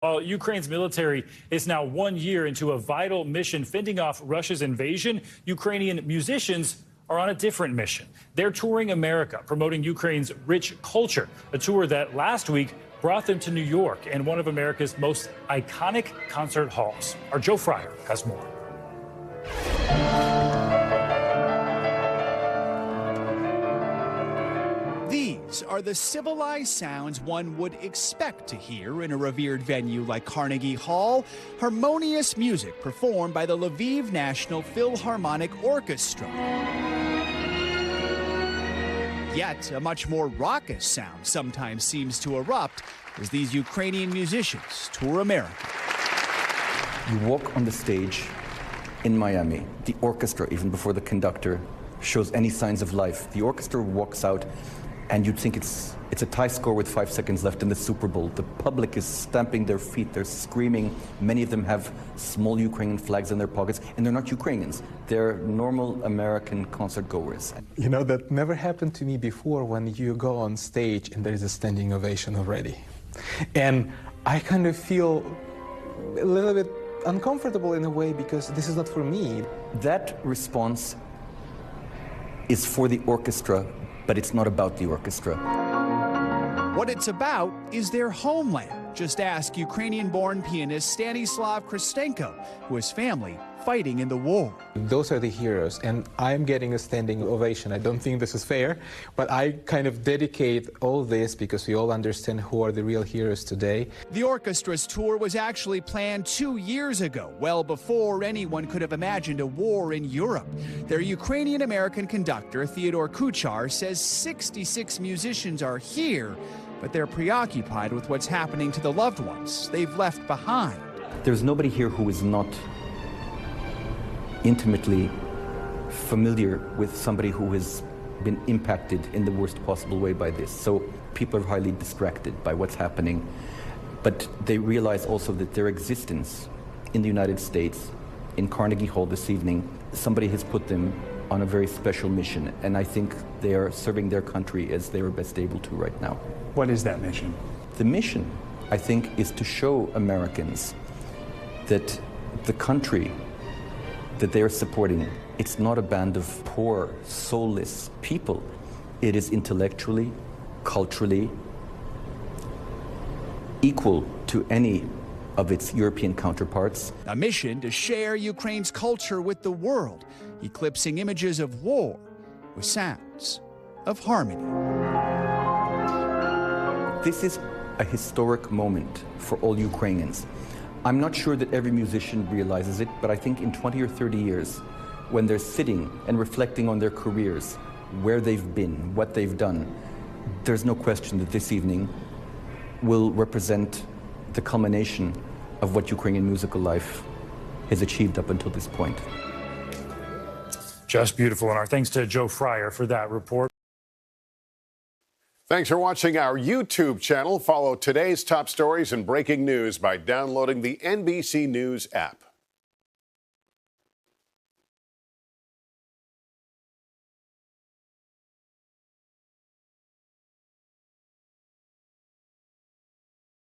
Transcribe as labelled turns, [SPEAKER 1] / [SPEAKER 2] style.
[SPEAKER 1] While Ukraine's military is now 1 year into a vital mission fending off Russia's invasion, Ukrainian musicians are on a different mission. They're touring America, promoting Ukraine's rich culture, a tour that last week brought them to New York and one of America's most iconic concert halls. Our Joe Fryer has more.
[SPEAKER 2] These are the civilized sounds one would expect to hear in a revered venue like Carnegie Hall. Harmonious music performed by the Lviv National Philharmonic Orchestra. Yet a much more raucous sound sometimes seems to erupt as these Ukrainian musicians tour America.
[SPEAKER 3] You walk on the stage in Miami, the orchestra, even before the conductor shows any signs of life, the orchestra walks out and you'd think it's a tie score with 5 seconds left in the Super Bowl. The public is stamping their feet, they're screaming. Many of them have small Ukrainian flags in their pockets, and they're not Ukrainians. They're normal American concert goers.
[SPEAKER 4] You know, that never happened to me before when you go on stage and there is a standing ovation already. And I kind of feel a little bit uncomfortable in a way because this is not for me.
[SPEAKER 3] That response is for the orchestra, but it's not about the orchestra.
[SPEAKER 2] What it's about is their homeland. Just ask Ukrainian-born pianist Stanislav Kristenko, who has family fighting in the war.
[SPEAKER 4] Those are the heroes, and I'm getting a standing ovation. I don't think this is fair, but I kind of dedicate all this because we all understand who are the real heroes today.
[SPEAKER 2] The orchestra's tour was actually planned 2 years ago, well before anyone could have imagined a war in Europe. Their Ukrainian-American conductor, Theodore Kuchar, says 66 musicians are here, but they're preoccupied with what's happening to the loved ones they've left behind.
[SPEAKER 3] There's nobody here who is not intimately familiar with somebody who has been impacted in the worst possible way by this. So people are highly distracted by what's happening, but they realize also that their existence in the United States, in Carnegie Hall this evening, somebody has put them on a very special mission, and I think they are serving their country as they are best able to right now.
[SPEAKER 5] What is that mission?
[SPEAKER 3] The mission, I think, is to show Americans that the country that they are supporting, it's not a band of poor, soulless people. It is intellectually, culturally equal to any of its European counterparts.
[SPEAKER 2] A mission to share Ukraine's culture with the world, eclipsing images of war with sounds of harmony.
[SPEAKER 3] This is a historic moment for all Ukrainians. I'm not sure that every musician realizes it, but I think in 20 or 30 years, when they're sitting and reflecting on their careers, where they've been, what they've done, there's no question that this evening will represent the culmination of what Ukrainian musical life has achieved up until this point.
[SPEAKER 1] Just beautiful, and our thanks to Joe Fryer for that report.
[SPEAKER 6] Thanks for watching our YouTube channel. Follow today's top stories and breaking news by downloading the NBC News app.